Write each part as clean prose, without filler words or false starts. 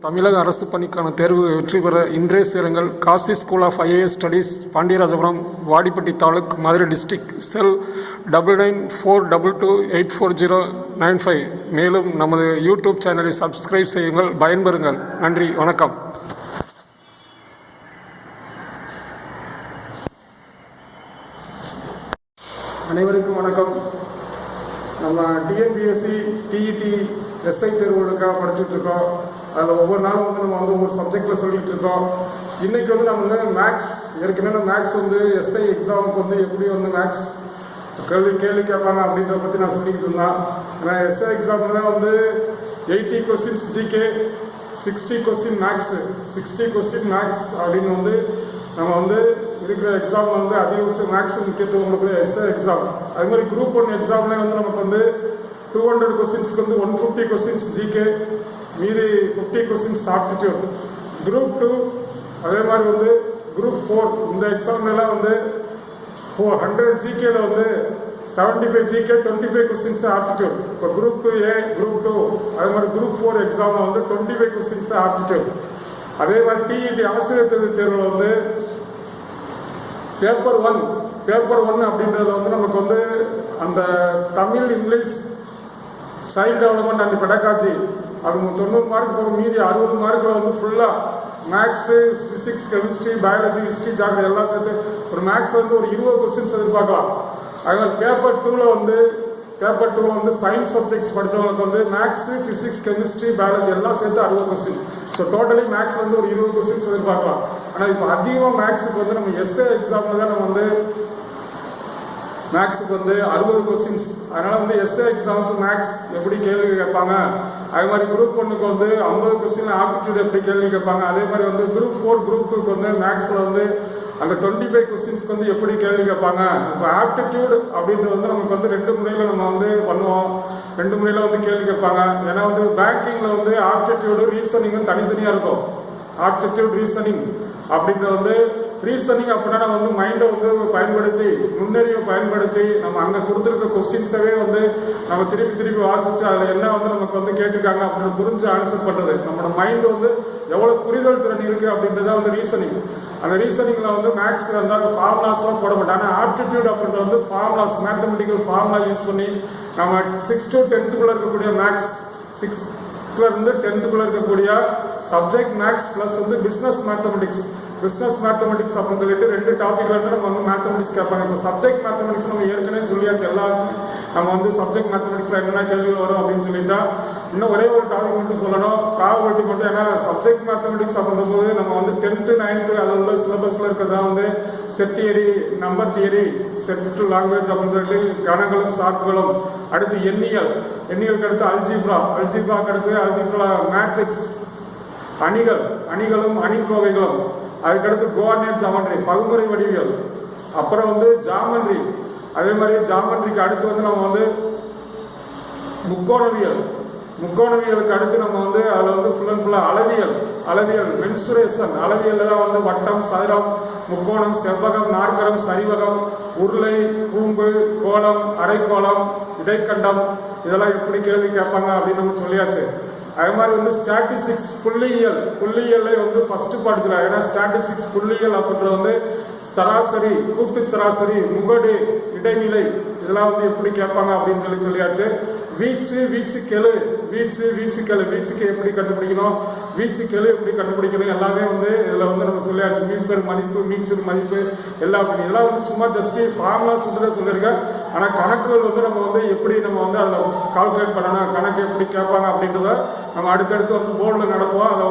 தமிழக அரசு பணிக்கான தேர்வு வெற்றி பெற இன்றைய சேருங்கள். Kasi school of IAS studies, Pandiyarajapuram, Vadipatti taluk, Madurai district. Cell 9942284095. மேலும் நமது யூடியூப் சேனலை சப்ஸ்கிரைப் செய்யுங்கள். பயன்பெறுங்கள். நன்றி, வணக்கம். அனைவருக்கும் வணக்கம். நம்ம டிஎன்பிஎஸ்சி, டிஇடி, எஸ்ஐ தேர்வுகளுக்காக படிச்சுட்டு இருக்கோம். அதில் ஒவ்வொரு நாளும் நம்ம ஒவ்வொரு சப்ஜெக்டில் சொல்லிட்டு இருக்கோம். இன்றைக்கி நம்ம மேக்ஸ், ஏற்கனவே மேக்ஸ் எஸ்ஐ எக்ஸாமுக்கு எப்படி மேக்ஸ் கேள்வி கேட்பாங்க அப்படின்றத பற்றி நான் சொல்லிக்கிட்டு இருந்தேன். ஏன்னா எஸ்ஐ எக்ஸாமில் 80 questions GK, 60 question maths, 60 question maths அப்படின்னு நம்ம இருக்கிற எக்ஸாம் அதிகபட்ச மேக்ஸ் முக்கியத்துவம் கொடுக்குற எஸ்ஐ எக்ஸாம். அது மாதிரி குரூப் 1 எக்ஸாம்ல நமக்கு 200 கொஸ்டின்ஸ்க்கு 150 கொஸ்டின்ஸ் ஜிகே, மீதி 50 கொஸ்டின்ஸ் ஆப்டிடியூட். குரூப் 2 அதே மாதிரி குரூப் 4 இந்த எக்ஸாம்லாம் 100 ஜிகேல 75 ஜிகே, 25 கொஸ்டின்ஸ் ஆப்டிடியூட். இப்போ குரூப் 2A, குரூப் 2 அதே மாதிரி குரூப் 4 எக்ஸாம்ல 25 கொஸ்டின்ஸ் ஆப்டிடியூட். அதே மாதிரி டிஇடி ஆசிரியர் தேர்வில் பேப்பர் 1 அப்படின்றதுல நமக்கு அந்த Tamil, English, child development and பெடகாலஜி அது 90 மார்க் போகும். மீதி 60 மார்க்கில் ஃபுல்லாக maths, physics, chemistry, biology, history, geography எல்லாம் சேர்த்து ஒரு மேக்ஸ் ஒரு 20 கொஸ்டின்ஸ் எதிர்பார்க்கலாம். அதனால் பேப்பர் 2ல் சயின்ஸ் சப்ஜெக்ட்ஸ் படித்தவங்களுக்கு மேக்ஸு, ஃபிசிக்ஸ், கெமிஸ்ட்ரி, பயாலஜி எல்லாம் சேர்த்து 60 கொஸ்டின். ஸோ டோட்டலி மேக்ஸ் ஒரு 20 கொஸ்டின்ஸ் எதிர்பார்க்கலாம். ஆனால் இப்போ அதிகமாக மேக்ஸுக்கு நம்ம எஸ்ஏ எக்ஸாமில் தான் நம்ம மேக்ஸுக்கு 60 கொஸ்டின்ஸ். அதனால எஸ்ஏ எக்ஸாமுக்கு மேக்ஸ் எப்படி கேள்வி கேட்பாங்க, அதே மாதிரி குரூப் 1க்கு 50 கொஸ்டின் ஆப்டிடியூட் எப்படி கேள்வி கேட்பாங்க, அதே மாதிரி குரூப் 4, குரூப் 2க்கு மேக்ஸில் அந்த 25 கொஸ்டின்ஸ்க்கு எப்படி கேள்வி கேட்பாங்க. இப்போ ஆப்டிடியூட் அப்படின்றது நமக்கு 2 முறையில் நம்ம பண்ணுவோம். 2 முறையில் கேள்வி கேட்பாங்க. ஏன்னா பேங்கிங்கில் ஆப்டிடியூடு, ரீசனிங்கும் தனித்தனியாக இருக்கும். ஆப்டிடியூட், ரீசனிங் அப்படின்றது ரீசனிங் அப்படின்னா நம்ம மைண்டை பயன்படுத்தி, நுண்ணறிவை பயன்படுத்தி நம்ம அங்கே கொடுத்துருக்க கொஸ்டின்ஸவே நம்ம திருப்பி வாசிச்சு அதில் என்ன நமக்கு கேட்டிருக்காங்க அப்படின்னு புரிஞ்சு ஆன்சர் பண்ணுறது. நம்மளோட மைண்டு எவ்வளோ புரிதல் திறன் இருக்குது அப்படின்றத ரீசனிங். அந்த ரீசனிங்கில் மேக்ஸில் இருந்தால் ஃபார்முலாஸ்லாம் போட மாட்டாங்க. ஆனால் ஆப்டிடியூட் அப்படின்றது ஃபார்முலாஸ், மேத்தமெட்டிக்கல் ஃபார்முலா யூஸ் பண்ணி நம்ம 6 to 10th இருக்கக்கூடிய மேக்ஸ், 6th to 10th இருக்கக்கூடிய subject maths plus business mathematics. Business mathematics அப்படின்னு சொல்லிட்டு 2 டாபிக்ல நம்ம மேத்தமெட்டிக்ஸ் கேட்பாங்க. இப்போ சப்ஜெக்ட் மேத்தமெட்டிக்ஸ் நம்ம ஏற்கனவே சொல்லியாச்சு. எல்லாருக்கும் நம்ம சப்ஜெக்ட் மேத்தமெட்டிக்ஸ்ல என்னென்ன கேள்வி வரும் அப்படின்னு சொல்லிட்டா இன்னும் ஒரே ஒரு டாபிக் மட்டும் சொல்லணும், ப்ராபபிலிட்டி மட்டும். ஏன்னா சப்ஜெக்ட் மேத்தமெட்டிக்ஸ் அப்படின்ற போது நம்ம 10th, 9th அதில் உள்ள சிலபஸ்ல இருக்கிறதா set theory, number theory, set language அப்படின்னு சொல்லிட்டு கணங்களும் சார்புகளும், அடுத்து எண்ணியலுக்கு அடுத்து அல்ஜிப்ராக்கு அடுத்து அல்ஜிப்ரா மேட்ரிக்ஸ், அணிகளும் அணிக்கோவைகளும், அதுக்கடுத்து கோஆர்டினேட் ஜாமெட்ரி, பகுமுறை வடிவியல், அப்புறம் ஜாமெட்ரி. அதே மாதிரி ஜாமெட்ரிக்கு அடுத்து நம்ம முக்கோணவியலுக்கு அடுத்து நம்ம அதில் ஃபுல் அண்ட் ஃபுல்லாக அளவியல் மென்சுரேஷன், அளவியல்லாம் வட்டம், சதுரம், முக்கோணம், செவ்வகம், நாற்கரம், சரிவகம், உருளை, கூம்பு, கோலம், அரைக்கோளம், இடைக்கண்டம் இதெல்லாம் எப்படி கேள்வி கேட்பாங்க அப்படின்னு நம்ம சொல்லியாச்சு. அதே மாதிரி ஸ்டாட்டிஸ்டிக்ஸ், புள்ளியியலை ஃபர்ஸ்ட் படிச்சிடலாம். ஏன்னா ஸ்டாட்டிஸ்டிக்ஸ் புள்ளியியல் அப்படின்றது சராசரி, கூட்டு சராசரி, முகடு, இடைநிலை இதெல்லாம் எப்படி கேட்பாங்க அப்படின்னு சொல்லியாச்சு. வீச்சுக்கெழு எப்படி கண்டுபிடிக்கணும், வீச்சுக்கெழு எப்படி கண்டுபிடிக்கணும் எல்லாமே இதுல நம்ம சொல்லியாச்சு. மீப்பர் மதிப்பு, மீச்சர் மதிப்பு எல்லாம் சும்மா ஜஸ்ட் ஃபார்முலாஸ் சொல்லியிருக்கேன். ஆனா கணக்குகள் நம்ம எப்படி நம்ம அதில் கால்குலேட் பண்ணணும், கணக்கு எப்படி கேட்பாங்க அப்படின்றத நம்ம அடுத்தடுத்து போர்டில் நடத்துவோம். அதை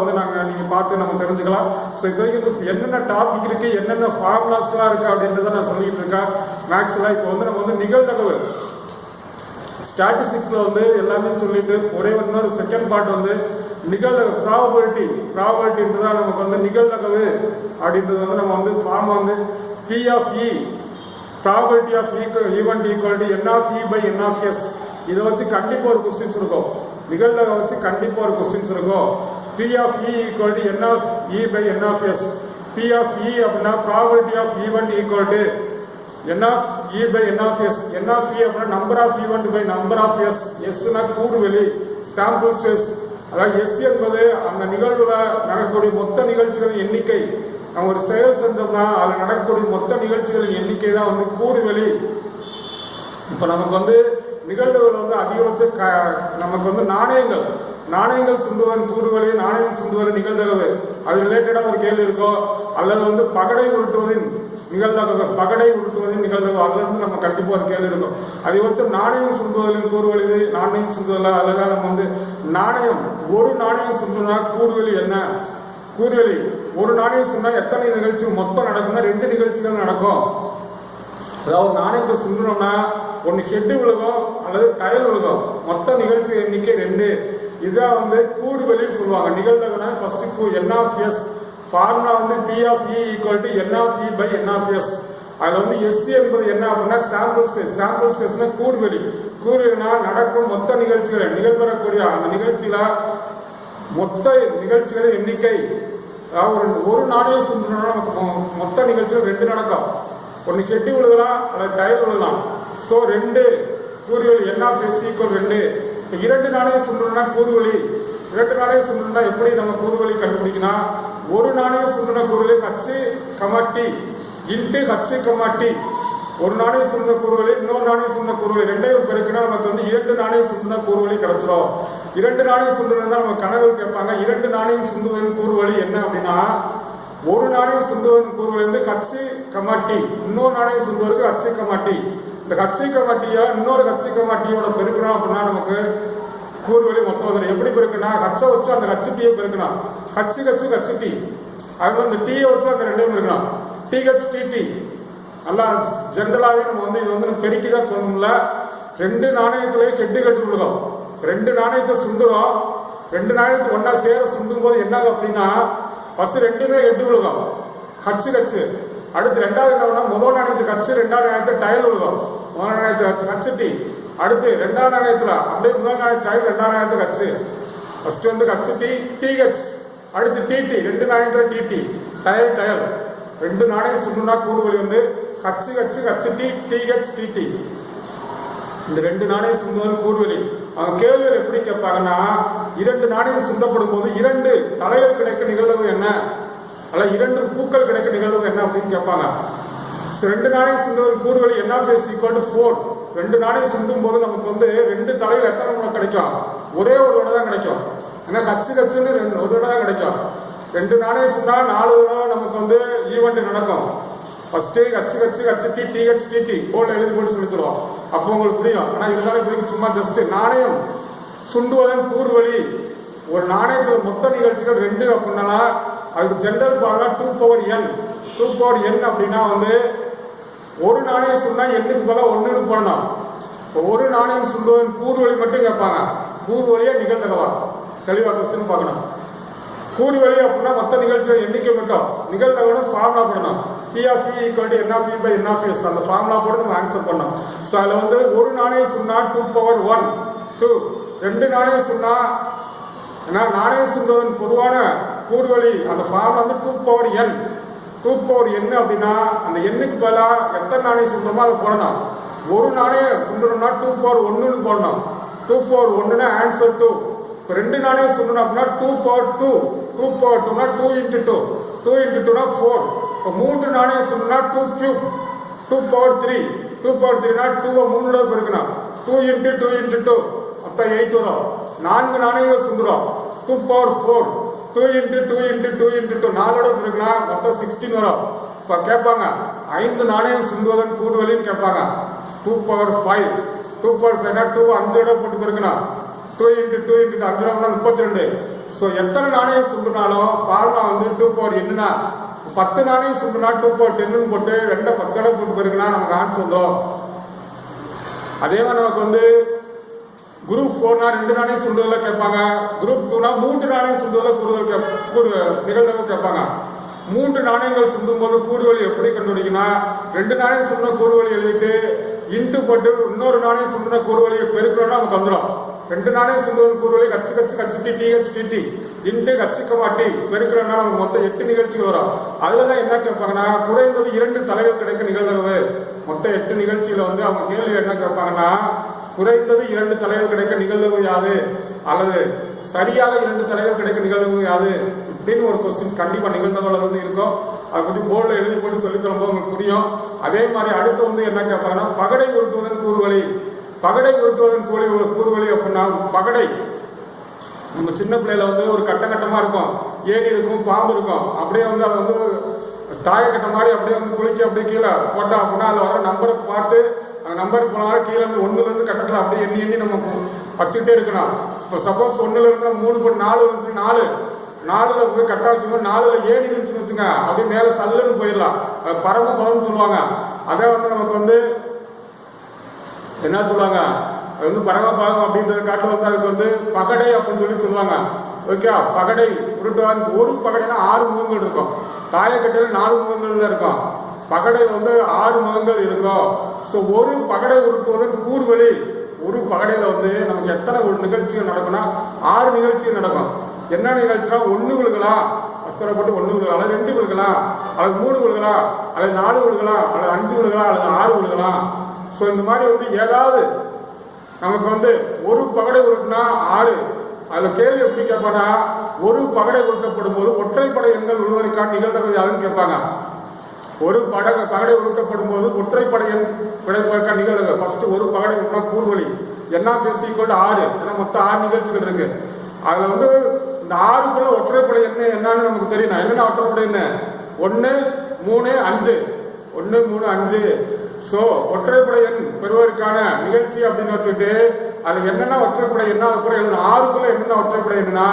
நீங்க பார்த்து நம்ம தெரிஞ்சுக்கலாம். ஸோ இப்போ என்னென்ன டாபிக் இருக்கு, என்னென்ன ஃபார்முலாஸ்லாம் இருக்கு அப்படின்றத நான் சொல்லிட்டு இருக்கேன் மேக்ஸ்ல. இப்போ நம்ம நிகழ்தகவு ஸ்டாட்டிஸ்டிக்ஸ்ல எல்லாமே சொல்லிட்டு ஒரே ஒரு செகண்ட் பார்ட் நிகழ்தகவு, ப்ராபபிலிட்டின்றதா நமக்கு நிகழ்தகவு அப்படின்றது நம்ம form P of E, probability of event equal to N of E by N of S. இதை வச்சு கண்டிப்பா ஒரு கொஸ்டின்ஸ் இருக்கும். நிகழ்தகவை வச்சு கண்டிப்பா ஒரு கொஸ்டின்ஸ் இருக்கும். P of E equal to N of E by N of S. P of E அப்படின்னா probability of event equal to N of E by N of S. N of E அப்படின்னா number of event by number of S. S னா கூடுவெளி, sample space. அதாவது S என்பது அந்த நிகழ்வுல நடக்கக்கூடிய மொத்த நிகழ்ச்சிகளின் எண்ணிக்கை. நம்ம ஒரு செயல் செஞ்சோம்னா அதுல நடக்கக்கூடிய மொத்த நிகழ்ச்சிகளின் எண்ணிக்கை தான் வந்து கூறுவெளி. இப்ப நமக்கு வந்து நிகழ்வுகள் வந்து அதிகபட்ச நமக்கு வந்து நாணயங்கள் சுண்டுவதன் கூறுவெளி, நாணயம் சுண்டுவதன் நிகழ்தகவு, அது ரிலேட்டடா ஒரு கேள்வி இருக்கோ, அல்லது வந்து பகடை உருட்டுவதின் நிகழ்தகவு, அதுல இருந்து நம்ம கண்டிப்பா ஒரு கேள்வி இருக்கும். அதிகபட்சம் நாணயம் சுண்டுவதின் கூறுவெளி, நாணயம் சுண்டுவதில் அதெல்லாம் நம்ம வந்து நாணயம், ஒரு நாணயம் சுண்டுனா கூறுவெளி என்ன? கூறுவெளி ஒரு நாணயம் சொன்னா எத்தனை நிகழ்ச்சி மொத்தம் நடக்கும்னா 2 நிகழ்ச்சிகள் நடக்கும். அதாவது நாணயத்தை சுண்டணும்னா ஒன்னு ஹெட் விழுகும் அல்லது டயல் விழுகும். மொத்த நிகழ்ச்சி எண்ணிக்கை 2. இதுதான் வந்து கூறுவெளின்னு சொல்லுவாங்க. நிகழ்தகவுனா first N of S formula வந்து P of E equal to N of E by N of S. அதுல வந்து எஸ் என்பது என்ன அப்படின்னா சாம்பிள் ஸ்பேஸ்னா கூறுவெளினா நடக்கும் மொத்த நிகழ்ச்சிகள், நிகழ்வரக்கூடிய அந்த நிகழ்ச்சியில மொத்த நிகழ்ச்சிகளின் எண்ணிக்கை. அதாவது ஒரு நாணயம் சுண்டணும்னா நமக்கு மொத்த நிகழ்ச்சிகள் 2 நடக்கும். ஒன்னு ஹெட் விழுகலாம் அல்லது டயல் விழுகலாம். சோ 2 கூறுவெளி என் ஆஃப் எஸ் ஈக்குவல் 2. 2 நாணயம் சுண்டணும்னா கூறுவெளி. 2 நாணயம் சுண்டணும்னா எப்படி நம்ம கூறுவெளி கண்டுபிடிக்கணும்? ஒரு நாணயம் சுண்டன கூறுவெளி H comma T into H comma T. ஒரு நாணயம் சுண்டன கூறுவெளி இன்னொரு நாணயம் சுண்டன கூறுவெளி ரெண்டையும் பெருக்கினா நமக்கு வந்து 2 நாணயம் சுண்டன கூறுவெளி கிடைச்சிடும். 2 நாணயம் சுண்டனா நம்ம கணவர்கள் கேட்பாங்க 2 நாணயம் சுண்டுவதன் கூறுவெளி என்ன அப்படின்னா, ஒரு நாணயம் சுண்டுவதன் கூறுவெளி வந்து ஹச் கமா டி, இன்னொரு நாணயம் சுண்டுவதற்கு ஹச் கமா டி. இந்த ஹச் கமா டியா இன்னொரு ஹச் கமா டியோட பெருக்கணும் அப்படின்னா நமக்கு கூறுவெளி மொத்தம் வந்து எப்படி பெருக்குனா, ஹச்சை வச்சு அந்த ஹச் டீயை பெருக்கணும். H T. அது வந்து டீயை வச்சு அந்த ரெண்டையும் பெருக்கணும். D H D T. நல்லா ஜென்ரலாவே நம்ம வந்து இது வந்து பெருக்கிதான் சொல்லணும்ல. 2 நாணயத்திலேயே ஹெட்டு கட்டு விழுகும். 2 நாணயத்தை சுண்டுறோம். 2 நாணயத்தை ஒன்னா சேர சுண்டும் போது என்ன அப்படின்னா ஃபர்ஸ்ட் 2மே ஹெட்டு விழுகும், ஹச்சு. அடுத்து 2வது என்ன, முதல் நாணயத்துக்கு ஹச்சு, 2வது நாணயத்தை டயல் விழுகும். முதல் நாணயத்தை ஹச்சு டி. அடுத்து 2வது நாணயத்துல அப்படியே முதல் நாணயத்தை டயல், 2வது நாணயத்துக்கு ஹச்சு. ஃபர்ஸ்ட் வந்து ஹச்சு டி டிஹெச், அடுத்து டிடி, 2 நாணயத்துல டிடி டயல். 2 நாணயம் சுண்டுனா கூறுவெளி வந்து ஹச்சு டி டிஹெச் டிடி. இந்த 2 நாணயம் சுண்டுவதன் கூறுவெளி. அவங்க கேள்விகள் எப்படி கேட்பாங்கன்னா, 2 நாணயம் சுண்டப்படும் போது 2 தலைகள் கிடைக்க நிகழ்வு என்ன, அல்ல 2 பூக்கள் கிடைக்க நிகழ்வு என்ன அப்படின்னு கேட்பாங்க. 2 நாணயம் சுண்டுவதன் கூறுவெளி N of S equal to 4. 2 நாணயம் சுண்டும் போது நமக்கு வந்து 2 தலைகள் எத்தனை முறை கிடைக்கும்? ஒரே ஒரு தடவை தான் கிடைக்கும். ஏன்னா ஹச்சுன்னு ஒரு தடவை தான் கிடைக்கும். 2 நாணயம் சுண்டா 4 தடவை நமக்கு வந்து ஈவெண்ட் நடக்கும். First H T TH TT board எழுதி போட்டு சொல்லித்தருவோம். அப்போ உங்களுக்கு புரியும். ஆனா இதெல்லாம் புரியும். சும்மா ஜஸ்ட் நாணயம் சுண்டுவதன் கூறுவெளி. ஒரு நாணயத்தில் மொத்த நிகழ்ச்சிகள் 2 அப்படின்னா அதுக்கு general formula 2 power n. 2 power n அப்படின்னா வந்து ஒரு நாணயம் சுண்டா எண்ணுக்கு பதிலா 1ன்னு போடணும். ஒரு நாணயம் சுண்டுவதன் கூறுவெளி மட்டும் கேட்பாங்க. கூறுவெளியா நிகழ்தகவா தெளிவா கொஸ்டின் பார்க்கணும். கூறுவெளி அப்படின்னா மொத்த நிகழ்ச்சிகள் எண்ணிக்கை மட்டும், நிகழ்தகவு ஃபார்முலா போடணும். P of E equal to N of E by N of S. அந்த ஃபார்முலா போட்டு நம்ம ஆன்சர் பண்ணோம். ஸோ அதில் வந்து ஒரு நாணயம் சொன்னா 2 பவர் 1 2. 2 நாணயம் சொன்னா ஏன்னா நாணயம் சுண்டுவதன் பொதுவான கூறுவெளி அந்த ஃபார்முலா வந்து 2 பவர் n. 2 பவர் n அப்படின்னா அந்த எண்ணுக்கு பதிலாக எத்தனை நாணயம் சுண்டமோ அதை போடணும். ஒரு நாணயம் சுண்டணும்னா 2 பவர் 1ன்னு போடணும். 2 பவர் 1னா ஆன்சர் 2. இப்போ 2 நாணயம் சுண்டணும் அப்படின்னா 2 பவர் 2. 2 பவர் 2னா 2 into 2. 2 into 2னா 4. இப்போ 3 நாணயம் சுண்டனா 2 கியூப். 2 பவர் 3. 2 பவர் 3னா 2 3 தடவை பெருக்கணும். 2 into 2 into 2 மொத்தம் 8 வரும். 4 நாணயங்கள் சுண்டுறோம். 2 பவர் 4. 2 into 2 into 2 into 2 4 தடவை பெருக்கினா மொத்தம் 16 வரும். இப்போ கேட்பாங்க 5 நாணயம் சுண்டுவதன் கூறுவெளின்னு கேட்பாங்க. 2 பவர் 5. 2 பவர் 5னா 2 5 தடவை போட்டு பெருக்கணும். 2 into 2 into 5 32. ஸோ எத்தனை நாணயம் சுண்டுனாலும் ஃபார்முலா வந்து 2 பவர் என்னன்னா 10 நாணயம் சுண்டுனா 2 பவர் 10ன்னு போட்டு 2 10 தடவை போட்டு பெருக்கினா நமக்கு ஆன்சர் வரும். அதே மாதிரி நமக்கு வந்து குரூப் 4னா 2 நாணயம் சுண்டுவதில் கேட்பாங்க. குரூப் 2னா 3 நாணயம் சுண்டுவதில் நிகழ்தகவு கேட்பாங்க. 3 நாணயங்கள் சுண்டும் போது கூறுவெளி எப்படி கண்டுபிடிக்கணும்? 2 நாணயம் சுண்டின கூறுவெளி எழுதிட்டு இன்ட்டு போட்டு இன்னொரு நாணயம் சுண்டின கூறுவெளியை பெருக்கிறோம்னா நமக்கு வந்துடும். 2 நாணயம் சுண்டுவதன் கூறுவெளி H T TH TT into H comma T பெருக்கிறோம்னா நமக்கு மொத்தம் 8 நிகழ்ச்சிகள் வரும். அதுலதான் என்ன கேட்பாங்கன்னா குறைந்தது 2 தலைகள் கிடைக்க நிகழ்தகவு. மொத்தம் 8 நிகழ்ச்சியில வந்து அவங்க கேள்வி என்ன கேட்பாங்கன்னா குறைந்தது 2 தலைகள் கிடைக்க நிகழ்தகவு யாது அல்லது சரியாக 2 தலைகள் கிடைக்க நிகழ்வு யாது இப்படின்னு ஒரு கொஸ்டின் கண்டிப்பா நிகழ்வுகள் வந்து இருக்கும். அதை பத்தி போர்டில் எழுதி போட்டு சொல்லி தரும்போது உங்களுக்கு புரியும். அதே மாதிரி அடுத்து வந்து என்ன கேட்பாங்கன்னா பகடை உருட்டுவதன் கூறுவழி. பகடை உருட்டுவதன் கூறுவழி அப்படின்னா பகடை நம்ம சின்ன பிள்ளையில வந்து ஒரு கட்டமா இருக்கும், ஏணி இருக்கும், பாம்பு இருக்கும், அப்படியே வந்து அதை வந்து தாயக்கட்ட மாதிரி அப்படியே வந்து குளிக்க அப்படியே கீழே போட்டா அப்படின்னா அதில் வர நம்பரை பார்த்து அந்த நம்பருக்கு போனாலும் கீழே இருந்து 1ல இருந்து கட்டத்தில் அப்படியே எண்ணி நம்ம வச்சுக்கிட்டே இருக்கணும். இப்போ சப்போஸ் 1ல இருந்து 3 போட்டு 4 இருந்துச்சு, 4ல போய் கட்டா வச்சுக்கோங்க, 4ல ஏணி இருந்துச்சுன்னு வச்சுங்க அப்படியே மேலே சல்லுன்னு போயிடலாம். பரம பலம்னு சொல்லுவாங்க. அதே வந்து நமக்கு வந்து என்ன சொல்லுவாங்க, அது வந்து பரமபாகம் அப்படின்றது காட்டு வந்து அதுக்கு வந்து பகடை அப்படின்னு சொல்லுவாங்க. ஓகே, பகடை உருட்டுவாங்க. ஒரு பகடைனா 6 முகங்கள் இருக்கும். தாயக்கட்டையில் 4 முகங்கள்ல இருக்கும். பகடை வந்து 6 முகங்கள் இருக்கும். ஸோ ஒரு பகடை உருட்டுவதன் கூறுவழி. ஒரு பகடையில வந்து நமக்கு எத்தனை ஒரு நிகழ்ச்சிகள் நடக்கும்னா 6 நிகழ்ச்சிகள் நடக்கும். என்ன நிகழ்ச்சினா 1 விழுகலாம், அஸ்திரப்பட்டு 1 விழுகலாம், 2 விழுகலாம், அல்லது 3 விழுகலாம், அல்லது 4 விழுகலாம், அல்லது 5 விழுகலாம், அல்லது 6 விழுகலாம். ஸோ இந்த மாதிரி வந்து ஏதாவது நமக்கு வந்து ஒரு பகடை உருட்டுனா 6. அதுல கேள்வி எப்படி கேட்பானா, ஒரு பகடை உருட்டப்படும் போது ஒற்றைப்படை எண்கள் விழுவதற்கான நிகழ்தகவு யாருன்னு கேட்பாங்க. ஒரு பகடை உருட்டப்படும் போது ஒற்றைப்படை எண் கிடைப்பதற்கான நிகழ்தகவு. ஃபர்ஸ்ட் ஒரு பகடை உருட்டினா கூறுவழி NF = 6. ஏன்னா மொத்தம் 6 நிகழ்ச்சிகள் இருக்கு. அதுல வந்து இந்த 6க்குள்ள ஒற்றைப்படை எண் என்னன்னு நமக்கு தெரியும். என்னென்ன ஒற்றைப்படை எண்? 1, 3, 5. 1, 3, 5. சோ ஒற்றைப்படை எண் பெறுவதற்கான நிகழ்ச்சி அப்படின்னு வச்சுட்டு அது என்னென்ன ஒற்றைப்படை என்ன அதுக்குள்ள எழுதணும். 6க்குள்ள என்னென்ன ஒற்றைப்படை எண்ணுனா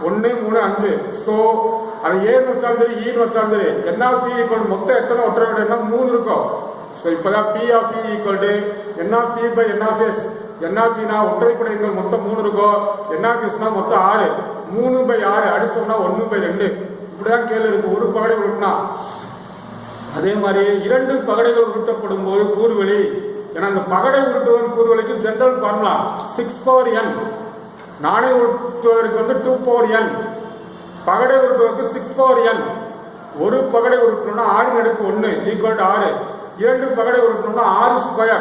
1, 3, 5. சோ அது ஏன்னு வச்சாலும் சரி, ஈன்னு வச்சாலும் சரி, NF மொத்தம் எத்தனை ஒற்றைப்படை எண்ணா 3 இருக்கும். ஸோ இப்பதான் P(P) NF(P)/NF(S). NF ஒற்றைப்படை எண்கள் மொத்தம் 3 இருக்கும். NF(S) மொத்தம் 6. 3/6 அடிச்சோம்னா 1/2. இப்படிதான் கேள்வி இருக்கு ஒரு பகடை உருட்டினா. அதே மாதிரி 2 பகடைகள் உருட்டப்படும் போது கூறுவழி. ஏன்னா அந்த பகடை உருட்டுவதன் கூறுவழிக்கு ஜெனரல் ஃபார்முலா 6/n. நாணய உருட்டுவதற்கு வந்து 2/n. பகடை உருட்டுவதற்கு 6/n. ஒரு பகடை உருட்டணும்னா 6 × 1 = 6. 2 பகடை உருட்டணும்னா 6².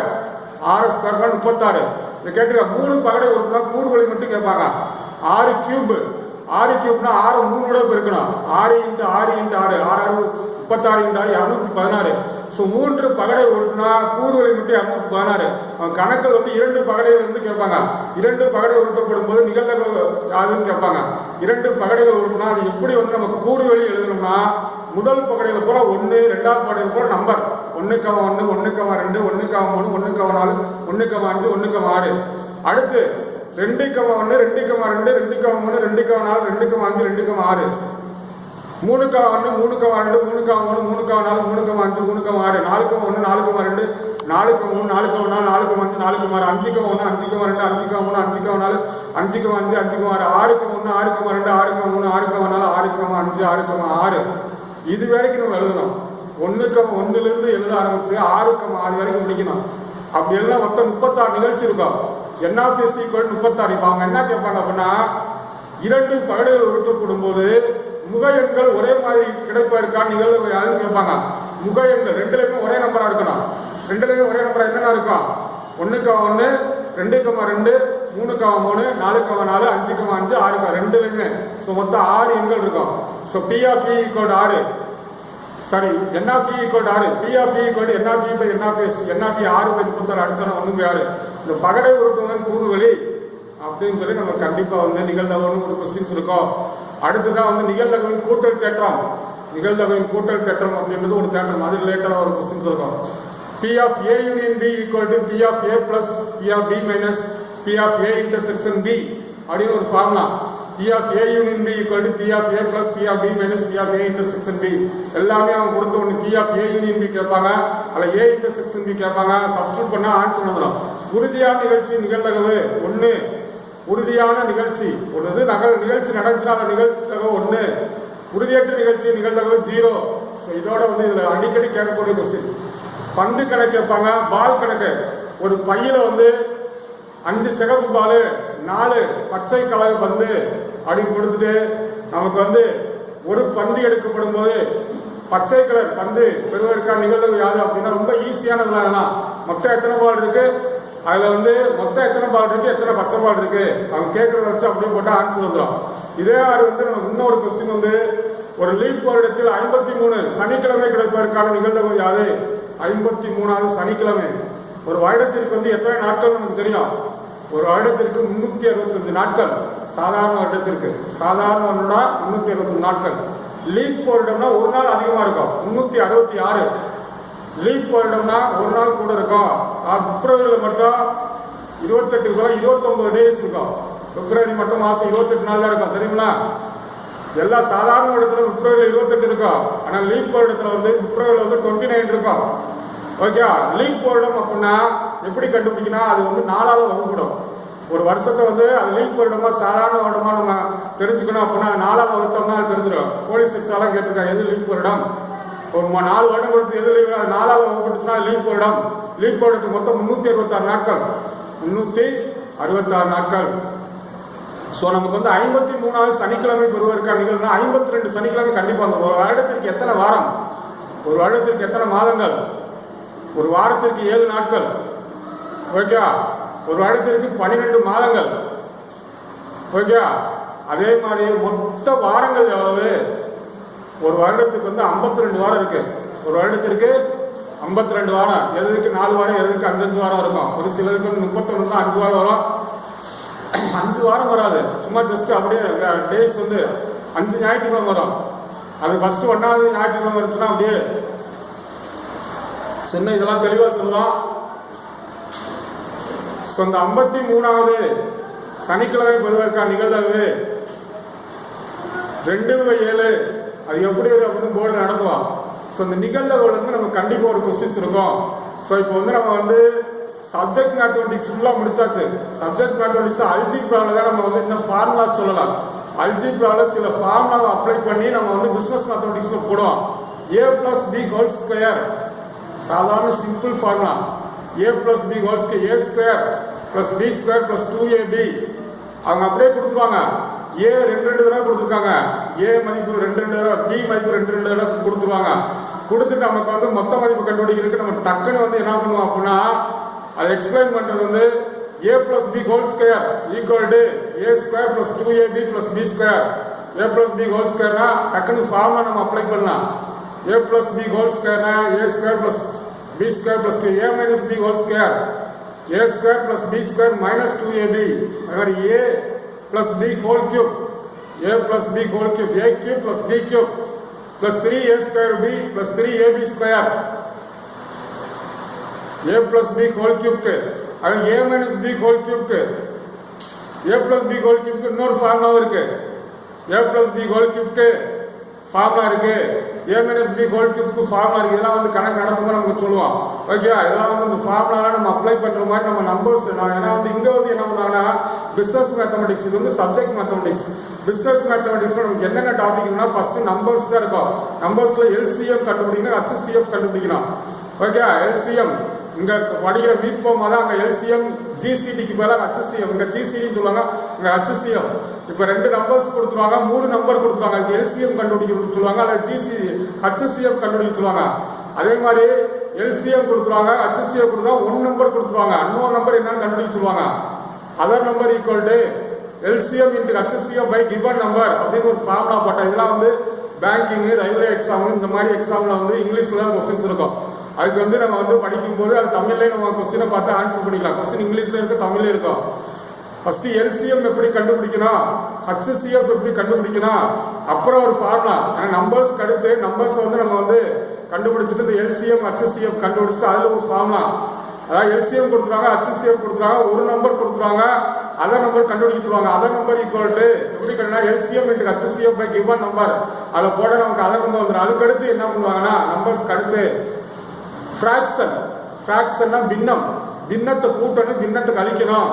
6² 36. இதை கேட்டுக்க. 3 பகடை உருட்டுனா கூறுவழி மட்டும் கேட்பாங்க. 6³ 6³ 6 3 பெருக்கணும். 6 × 6 × 6 6 36 × 6 216. ஸோ 3 பகடை உருட்டுனா கூறுவழி மட்டும் 216. கணக்கில் வந்து 2 பகடைகள் வந்து கேட்பாங்க. 2 பகடை உருட்டப்படும் போது நிகழ்தகவு யாருன்னு கேட்பாங்க. 2 பகடைகள் உருட்டுனா அது எப்படி வந்து நமக்கு கூறுவழி எழுதணும்னா முதல் பகடையில போல 1, 2வது பகடையில போல நம்பர் 1,1, 1,2, 1,3, 1,4, 1,5, 1,6. அடுத்து 2,1, 2,2, 2,3, 2,4, 2,5, 2,6. 3,1, 3,2, 3,3, 3,4, 3,5, 3,6. 4,1, 4,2, 4,3, 4,4, 4,5, 4,6. 5,1, 5,2, 5,3, 5,4, 5,5, 5,6. 6,1, 6,2, 6,3, 6,4, 6,5, 6,6. இது வரைக்கும் நம்ம எழுதணும். 1,1 எழுத ஆரம்பிச்சு 6,6 வரைக்கும் முடிக்கணும். அப்படி எல்லாம் மொத்தம் 36 நிகழ்ச்சி இருக்கும். NF(S) = 36. இப்போ அவங்க என்ன கேட்பாங்க அப்படின்னா 2 பகடைகள் உருட்டப்படும் போது முக எண்கள் ஒரே மாதிரி கிடைப்பதற்கான நிகழ்வு யாருன்னு கேட்பாங்க. முக எண்கள் 2லையுமே ஒரே நம்பரா இருக்கணும். 2லையுமே ஒரே நம்பரா என்னென்ன இருக்கும்? 1,1, 2,2, 3,3, 4,4, 5,5, 6. 2லையுமே ஸோ மொத்தம் 6 எண்கள் இருக்கும். So P(P) = 6. Sorry, NF(P) = 6. P(P) = NF(P)/NF(S). NF 6/36 அடிச்சா 1/6. இந்த பகடை உருட்டுவதன் கூறுவழி அப்படின்னு சொல்லி நம்ம கண்டிப்பா வந்து நிகழ்தகவுன்னு ஒரு கொஸ்டின்ஸ் இருக்கும். அடுத்துதான் வந்து நிகழ்தகவின் கூட்டல் தேற்றம். நிகழ்தகவின் கூட்டல் தேற்றம் அப்படின்றது ஒரு தேற்றம். அது ரிலேட்டடா ஒரு கொஸ்டின்ஸ் இருக்கும். P(A) × B = P(A) + P(B) - P(A) * B அப்படின்னு ஒரு formula. P(A) × B = P(A) + P(B) - P(A) * B. எல்லாமே அவங்க கொடுத்த ஒன்று. P(A) × B கேட்பாங்க, அல்ல A * B கேட்பாங்க. சப்ஸ்டியூட் பண்ணா ஆன்சர் வந்துடும். உறுதியான நிகழ்ச்சி நிகழ்தகவு 1. உறுதியான நிகழ்ச்சி ஒரு நிகழ்ச்சி நடந்துச்சுன்னா அந்த நிகழ்தகவு 1. உறுதியற்ற நிகழ்ச்சி நிகழ்தகவு 0. ஸோ இதோட வந்து இதுல அடிக்கடி கேட்கக்கூடிய கொஸ்டின். பந்து கணக்கு கேட்பாங்க, பால் கணக்கு. ஒரு பையில வந்து 5 சிகப்பு பால், 4 பச்சை கலர் பந்து அப்படின்னு கொடுத்துட்டு நமக்கு வந்து ஒரு பந்து எடுக்கப்படும் போது பச்சை கலர் பந்து பெறுவதற்கான நிகழ்வு யாரு அப்படின்னா ரொம்ப ஈஸியானதுலாம். மொத்தம் எத்தனை பால் இருக்கு? அதுல வந்து மொத்தம் எத்தனை பால் இருக்கு, எத்தனை பச்சை பால் இருக்கு, அவங்க கேட்கறத வச்சு அப்படியே போட்டா ஆன்சர் வந்துடும். இதே மாதிரி வந்து நமக்கு இன்னொரு கொஸ்டின் வந்து ஒரு லீப் வருடத்தில் 53 சனிக்கிழமை கிடைப்பதற்கான நிகழ்வு யாது? 53வது சனிக்கிழமை. ஒரு வருடத்திற்கு வந்து எத்தனை நாட்கள் நமக்கு தெரியும்? ஒரு வருடத்திற்கு 365 நாட்கள். சாதாரண வருடத்திற்கு, சாதாரண வருடம்னா 365 நாட்கள். லீப் வருடம்னா ஒரு நாள் அதிகமா இருக்கும், 366. லீப் வருடம்னா ஒரு நாள் கூட இருக்கும். பிப்ரவரியில மட்டும் 28 29 டேஸ் இருக்கும். பிப்ரவரி மட்டும் மாசம் 28 நாள் தான் இருக்கும், தெரியுங்களா? எல்லா சாதாரண வருடத்துல பிப்ரவரியில 28 இருக்கும். ஆனா லீப் வருடத்துல வந்து பிப்ரவரியில வந்து 29 இருக்கும். ஓகே, லீப் வருடம் அப்படின்னா எப்படி கண்டுபிடிக்கணும்? அது வந்து 4ஆல வகுப்படும். ஒரு வருஷத்தை வந்து அது லீப் வருடமா சாதாரண வருடமா நம்ம தெரிஞ்சுக்கணும் அப்படின்னா 4ஆல வகுத்தோம்னா அது தெரிஞ்சிடும். போலீஸ் எக்ஸாம் கேட்டிருக்காங்க, எது லீப் வருடம்? ஒரு 4 வருடம் கொடுத்து எது லீவ் 4ஆல வகுப்பட்டுச்சுன்னா லீப் வருடம். லீப் வருடத்துக்கு மொத்தம் 366 நாட்கள். 366 நாட்கள். ஸோ நமக்கு வந்து 53வது சனிக்கிழமை பெறுவதற்கான நிகழ்வுனா 52 சனிக்கிழமை கண்டிப்பா வரும். ஒரு வருடத்திற்கு எத்தனை வாரம்? ஒரு வருடத்திற்கு எத்தனை மாதங்கள்? ஒரு வாரத்திற்கு 7 நாட்கள். ஓகே, ஒரு வருடத்திற்கு 12 மாதங்கள். ஓகே, அதே மாதிரி மொத்த வாரங்கள் எவ்வளவு? ஒரு வருடத்துக்கு வந்து 52 வாரம் இருக்கு. ஒரு வருடத்திற்கு 52 வாரம். எதுக்கு 4 வாரம், எதுக்கு 5 வாரம் இருக்கும். ஒரு சிலருக்கு 31 தான் 5 வாரம் வரும். 5 வாரம் வராது, சும்மா ஜஸ்ட் அப்படியே டேஸ் வந்து 5 ஞாயிற்றுக்கிழமை வரும். அது ஃபர்ஸ்ட் 1வது ஞாயிற்றுக்கிழமை வந்துச்சுன்னா அப்படியே சொன்ன இதெல்லாம் தெளிவா சொல்லலாம். அந்த 53வது சனிக்கிழமை பெறுவதற்கான நிகழ்வு 2/7. அது எப்படி அப்படின்னு போர்டு நடத்துவோம். ஸோ இந்த நிகழ்வுகள் வந்து நமக்கு கண்டிப்பா ஒரு கொஸ்டின்ஸ் இருக்கும். ஸோ இப்போ வந்து நம்ம வந்து சப்ஜெக்ட் மேத்தமெட்டிக்ஸ் ஃபுல்லா முடிச்சாச்சு. சப்ஜெக்ட் மேத்தமெட்டிக்ஸ் அல்ஜிப்ரால தான் நம்ம வந்து இந்த ஃபார்முலா சொல்லலாம். அல்ஜிப்ரால சில ஃபார்முலாவை அப்ளை பண்ணி நம்ம வந்து பிசினஸ் மேத்தமெட்டிக்ஸ்ல போடுவோம். a plus b whole square, சாதாரண simple formula. a plus b whole square, a square plus b square plus 2ab. அவங்க அப்படியே கொடுத்துருவாங்க. a 2 தடவை கொடுத்துருக்காங்க, a மதிப்பு 2 தடவை, b மதிப்பு 2 தடவை கொடுத்துருவாங்க. கொடுத்துட்டு நமக்கு வந்து மொத்த மதிப்பு கண்டுபிடிக்கிறதுக்கு நம்ம டக்குன்னு வந்து என்ன பண்ணுவோம் அப்படின்னா அதை எக்ஸ்பிளைன் பண்றது வந்து a plus b whole square equal to a square plus 2ab plus b square. a plus b whole ஸ்கொயர்னா டக்குன்னு ஃபார்முலா நம்ம அப்ளை பண்ணலாம். a plus b ஹோல் ஸ்கொயர்னா a square plus b square plus 2a minus b whole square, a square plus b square minus 2ab. அதே மாதிரி a plus b whole cube, a plus b whole cube, a cube plus b cube plus 3a square b plus 3ab square, a plus b whole கியூப்க்கு. அது a minus b whole கியூப்க்கு, a plus b whole கியூப்க்கு இன்னொரு formula இருக்கு. a plus b whole கியூப்க்கு formula இருக்கு, a minus b whole கியூப்க்கு formula இருக்கு. இதெல்லாம் வந்து கணக்கு நடக்கும்போது நமக்கு சொல்லுவோம். ஓகே, இதெல்லாம் வந்து இந்த ஃபார்முலா நம்ம அப்ளை பண்ற மாதிரி நம்ம நம்பர்ஸ். ஏன்னா வந்து இங்க வந்து என்ன பண்ணாங்கன்னா பிசினஸ் மேத்தமெட்டிக்ஸ், இது வந்து சப்ஜெக்ட் மேத்தமெட்டிக்ஸ். பிசினஸ் மேத்தமெட்டிக்ஸ் நமக்கு என்னென்ன டாபிக்னா ஃபர்ஸ்ட் நம்பர்ஸ் தான் இருக்கும். நம்பர்ஸ்ல LCM கண்டுபிடிக்கணும், HCF கண்டுபிடிக்கணும். ஓகே, LCM இங்க படிக்கிற வீக் போகும்போது அங்க LCM GCDக்கு பதிலாக HCF, இங்க GCD சொல்லுவாங்க, இங்க HCF. இப்ப 2 நம்பர்ஸ் கொடுத்துருவாங்க, 3 நம்பர் கொடுத்துருவாங்க. LCM கண்டுபிடிக்க சொல்லுவாங்க, அல்ல HCF கண்டுபிடிக்க சொல்லுவாங்க. அதே மாதிரி LCM கொடுத்துருவாங்க, HCF கொடுத்தா 1 நம்பர் கொடுத்துருவாங்க, இன்னொரு நம்பர் என்னன்னு கண்டுபிடிக்க சொல்லுவாங்க. Other number equal to LCM into HCF by given number அப்படின்னு ஒரு ஃபார்முலா போட்டா. இதெல்லாம் வந்து பேங்கிங், ரயில்வே எக்ஸாம், இந்த மாதிரி எக்ஸாம்ல வந்து இங்கிலீஷ்ல கொஸ்டின்ஸ் இருக்கும். அதுக்கு வந்து நம்ம வந்து படிக்கும் போது அது தமிழ்லேயே நம்ம கொஸ்டினை பார்த்து ஆன்சர் பண்ணிக்கலாம். கொஸ்டின் இங்கிலீஷ்ல இருக்கு, தமிழ்ல இருக்கும். ஃபர்ஸ்ட் LCM எப்படி கண்டுபிடிக்கணும், HCF எப்படி கண்டுபிடிக்கணும், அப்புறம் ஒரு ஃபார்முலா. நம்பர்ஸ் அடுத்து நம்பர்ஸ் வந்து நம்ம வந்து கண்டுபிடிச்சிட்டு இந்த LCM HCF கண்டுபிடிச்சிட்டு அதுல ஒரு ஃபார்முலா. அதாவது LCM கொடுத்துருவாங்க, HCF கொடுத்துருவாங்க, ஒரு நம்பர் கொடுத்துருவாங்க, அதர் நம்பர் கண்டுபிடிச்சிருவாங்க. அதர் நம்பர் ஈக்குவல் டு எப்படி கண்டுனா LCM into HCF by given number. அதை போட நமக்கு அதர் நம்பர் வந்துடும். அதுக்கு அடுத்து என்ன பண்ணுவாங்கன்னா நம்பர்ஸ்க்கு அடுத்து ஃபிராக்ஷன். ஃபிராக்ஷன்னா பின்னம். பின்னத்தை கூட்டணும், பின்னத்தை கழிக்கணும்.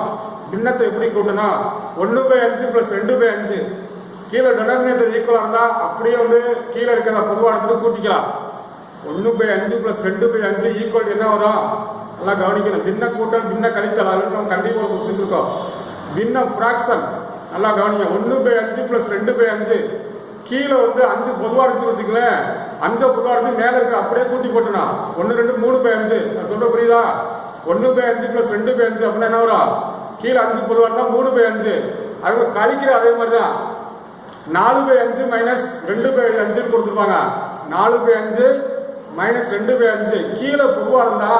பின்னத்தை எப்படி கூட்டணும்? 1/5 plus 2/5. கீழே டெனாமினேட்டர் ஈக்குவலா இருந்தா அப்படியே வந்து கீழே இருக்கிற பொதுவானத்துக்கு கூட்டிக்கலாம். 1/5 plus 2/5 ஈக்குவல் என்ன வரும்? நல்லா கவனிக்கணும். பின்ன கூட்டல், பின்ன கழித்தல், அதுக்கு நம்ம கண்டிப்பா கொஸ்டின் இருக்கோம். பின்னம் ஃபிராக்ஷன் நல்லா கவனிங்க. 1/5 plus 2/5 கீழே வந்து 5 பொதுவா இருந்துச்சு வச்சுக்கலேன். 5 பொதுவா இருந்து மேல இருக்க அப்படியே கூட்டி போட்டுனா 1 2 3/5. நான் சொல்ற புரியுதா? 1/5 + 2/5 அப்படின்னா என்ன வரும்? கீழே 5 பொதுவா இருந்தா 3/5. அது கழிக்கிற அதே மாதிரிதான் 4/5 - 2/5 கொடுத்துருப்பாங்க. 4/5 - 2/5 கீழே பொதுவா இருந்தா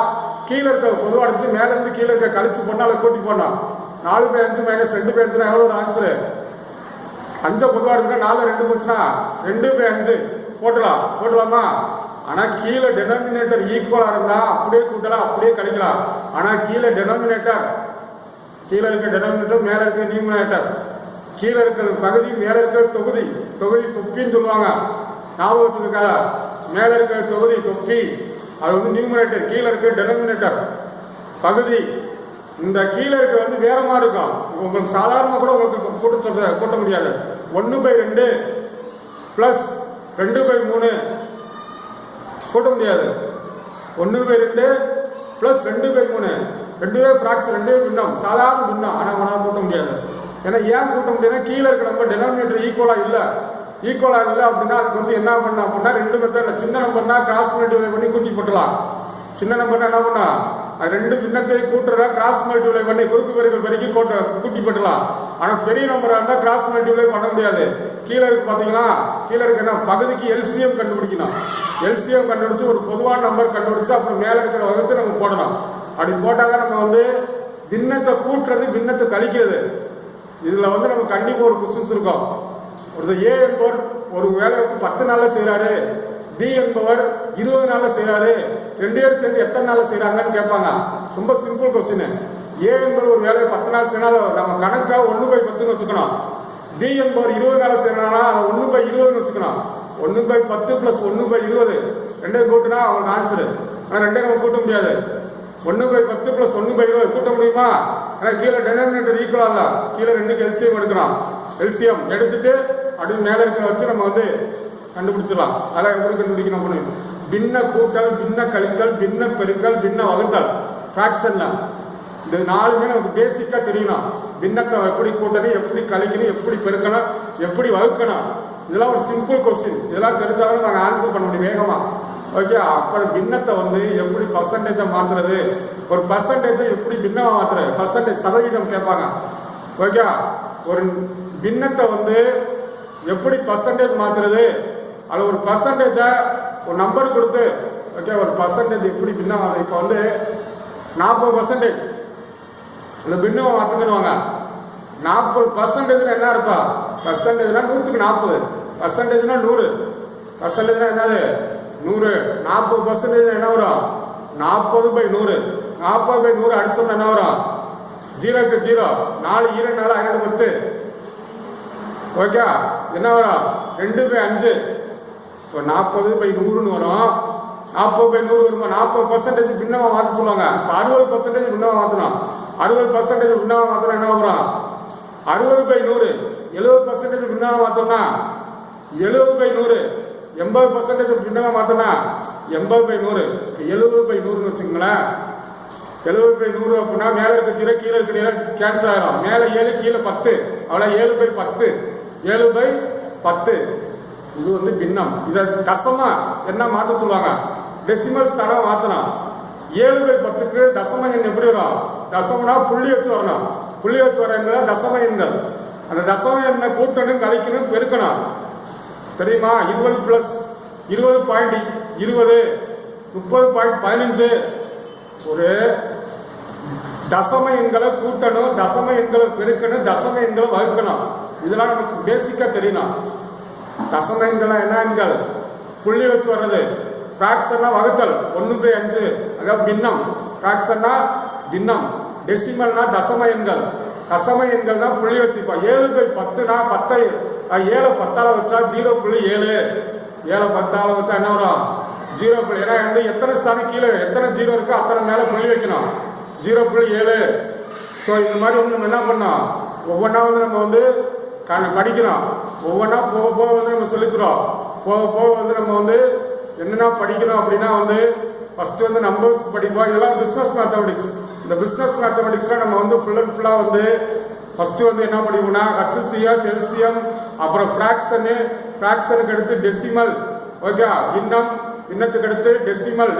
கீழே இருக்க பொதுவா எடுத்து மேல இருந்து கீழே இருக்க கழிச்சு போனா அதை கூட்டி போடணும். 4/5 - 2/5 எவ்வளவு ஆன்சரு? 5 பொதுவா எடுத்தா 4 2 போச்சுன்னா 2/5 போட்டலாமா? ஆனா கீழே டெனாமினேட்டர் ஈக்குவலா இருந்தா அப்படியே கூட்டலாம், அப்படியே கழிக்கலாம். ஆனா கீழே டெனாமினேட்டர் கீழே இருக்க டெனாமினேட்டர் மேல இருக்க நியூமரேட்டர், கீழே இருக்கிற பகுதி மேல இருக்கிற தொகுதி தொப்பின்னு சொல்லுவாங்க. ஞாபகம் வச்சிருக்காங்க. மேல இருக்கிற தொகுதி தொப்பி, அது வந்து நியூமரேட்டர், கீழே இருக்கிற டெனாமினேட்டர் பகுதி. இந்த கீழே இருக்க வந்து வேற மாதிரி இருக்கும். உங்களுக்கு சாதாரணமா கூட உங்களுக்கு கூட்ட முடியாது. 1/2 பிளஸ் 2/3 கூட்ட முடியாது. 1/2 பிளஸ் 2/3 2 ஃபிராக்ஷன், 2 பின்னம், சாதாரண பின்னம். ஆனா கூட்ட முடியாது. ஏன்னா ஏன் கூட்ட முடியாது? கீழே இருக்க நம்ம டெனாமினேட்டர் ஈக்குவலா இல்ல அப்படின்னா அதுக்கு வந்து என்ன பண்ண அப்படின்னா 2 மெத்தட். சின்ன நம்பர்னா கிராஸ் மல்டிப்ளை பண்ணி கூட்டி போட்டலாம். சின்ன நம்பர்னா என்ன பண்ணா 2 பின்னத்தை கூட்டுறதா கிராஸ் மல்டிப்ளை பண்ணி குறுக்கு பெருக்கல் வரைக்கும் கூட்டி போட்டலாம். ஆனா பெரிய நம்பரா இருந்தா கிராஸ் மல்டிப்ளை பண்ண முடியாது. கீழே இருக்கு பாத்தீங்களா? கீழே இருக்கு என்ன பகுதிக்கு எல்சிஎம் கண்டுபிடிக்கணும். எல்சிஎம் கண்டுபிடிச்சு ஒரு பொதுவான நம்பர் கண்டுபிடிச்சு அப்புறம் மேல இருக்கிற வகுத்து நம்ம போடணும். அப்படி போட்டாதான் நம்ம வந்து பின்னத்தை கூட்டுறது பின்னத்தை கழிக்கிறது. இதுல வந்து நம்ம கண்டிப்பா ஒரு கொஸ்டின்ஸ் இருக்கும். ஒரு ஏ என்பவர் ஒரு வேலைக்கு 10 நாள்ல செய்யறாரு, பி என்பவர் 20 நாள்ல செய்யறாரு, 2 பேர் சேர்ந்து எத்தனை நாள்ல செய்யறாங்கன்னு கேட்பாங்க. ரொம்ப சிம்பிள் கொஸ்டின். ஏ என்பவர் ஒரு வேலையை 10 நாள் செய்யறாலும் நம்ம கணக்கா 1/10 வச்சுக்கணும். பி என்பவர் 20 நாள் செய்யறாங்கன்னா 1/20 வச்சுக்கணும். 1/10 + 1/20 ரெண்டையும் கூட்டினா அவங்களுக்கு ஆன்சரு. ஆனா ரெண்டையும் நம்ம கூட்ட முடியாது. 1/10 + 1/20 கூட்ட முடியுமா? ஏன்னா கீழே டெனாமினேட்டர் ஈக்குவலா இல்ல. கீழே 2க்கு எல்சிஎம் எடுக்கிறோம். எல்சிஎம் எடுத்துட்டு அப்படி மேல இருக்கிற வச்சு நம்ம வந்து கண்டுபிடிச்சிடலாம். அதான் எப்படி கண்டுபிடிக்கணும்? பின்ன கூட்டல், பின்ன கழித்தல், பின்ன பெருக்கல், பின்ன வகுத்தல், பிராக்ஷன்ல இந்த 4மே நமக்கு பேசிக்கா தெரியணும். பின்னத்தை எப்படி கூட்டணும், எப்படி கழிக்கணும், எப்படி பெருக்கணும், எப்படி வகுக்கணும். இதெல்லாம் ஒரு சிம்பிள் கொஸ்டின். இதெல்லாம் தெரிஞ்சாலும் நாங்கள் ஆன்சர் பண்ண முடியும் வேகமா. ஓகே. அப்புறம் பின்னத்தை வந்து எப்படி பர்சன்டேஜா மாத்துறது, ஒரு பர்சன்டேஜை எப்படி பின்னமா மாத்துறது, பர்சன்டேஜ் சதவீதம் கேட்பாங்க. ஓகே. ஒரு பின்னத்தை வந்து எப்படி பர்சன்டேஜ் மாத்துறது, அது ஒரு பர்சன்டேஜா ஒரு நம்பர் கொடுத்து ஓகே ஒரு பர்சன்டேஜ் எப்படி பின்னமா. இப்ப வந்து 40% இந்த பின்னமா மாத்துவாங்க. 40% என்ன அர்த்தம்? பர்சன்டேஜ்னா 100க்கு 40, பர்சன்டேஜ்னா 100, பர்சன்டேஜ்னா என்னது 100. 40% என்ன வரும்? 40/100. 40/100 அடிச்சோம்னா என்ன வரும்? 0க்கு 0, 4 2 4 10. ஓகே. என்ன வரும்? 2/5. 40/100 வரும். 40/100 வருமா? 40% பின்னமா மாத்த சொல்லுவாங்க. 60% பின்னமா மாத்தணும். 60% பின்னமா மாத்தணும் என்ன வரும்? 60/100. 70% பின்னமா மாத்தோம்னா 70/100. 80% பின்னமா மாத்தோம்னா 80/100. 70/100 வச்சுக்கோங்களேன். 70/100 அப்படின்னா மேல இருக்க 0 கீழே இருக்க கேன்சல் ஆயிரும். மேல 7 கீழே 10, அவ்வளவு 7/10. 7/10 இது வந்து பின்னம். இத தசமா என்ன மாத்த சொல்லுவாங்க? டெசிமல்ஸ் தடவை மாத்தணும். 7/10க்கு தசம எண் எப்படி வரும்? தசமனா புள்ளி வச்சு வரணும். புள்ளி வச்சு வர எண்கள் தசம எண்கள். அந்த தசம எண்ணை கூட்டணும், கழிக்கணும், பெருக்கணும். தெரியுமா? 20 + 20.20 30.15. ஒரு தசம எண்களை கூட்டணும், தசம எண்களை பெருக்கணும், தசம எண்களை வகுக்கணும். இதெல்லாம் நமக்கு பேசிக்கா தெரியணும். தசம எண்கள் என்ன எண்கள்? புள்ளி வச்சு வர்றது. பிராக்ஷன்னா வகுத்தல் 1/5, அதாவது பின்னம். பிராக்ஷன்னா பின்னம். டெசிமல்னா தசம எண்கள். தசம எண்கள் தான் புள்ளி வச்சுப்போம். 7/10னா 10 7 10ஆல வச்சா 0.7. 7 10ஆல வச்சா என்ன வரும்? 0. ஏன்னா வந்து எத்தனை ஸ்தானம் கீழே எத்தனை 0 இருக்கோ அத்தனை மேல புள்ளி வைக்கணும். 0.7. ஸோ இந்த மாதிரி வந்து நம்ம என்ன பண்ணோம்? ஒவ்வொன்றா வந்து நம்ம வந்து படிக்கணும். ஒவ்வொன்றா போக போக வந்து நம்ம சொல்லிக்கிறோம். போக போக வந்து நம்ம வந்து என்னென்ன படிக்கணும் அப்படின்னா வந்து ஃபர்ஸ்ட் வந்து நம்பர்ஸ் படிப்போம். இதெல்லாம் பிசினஸ் மேத்தமெட்டிக்ஸ். இந்த பிசினஸ் மேத்தமெட்டிக்ஸ்ல நம்ம வந்து ஃபுல் அண்ட் ஃபுல்லா வந்து ஃபர்ஸ்ட் வந்து என்ன படிப்போம்னா HCF, LCM, அப்புறம் ஃபிராக்ஷனுக்கு அடுத்து டெசிமல், ஓகே, பின்னம், பின்னத்துக்கு அடுத்து டெசிமல்,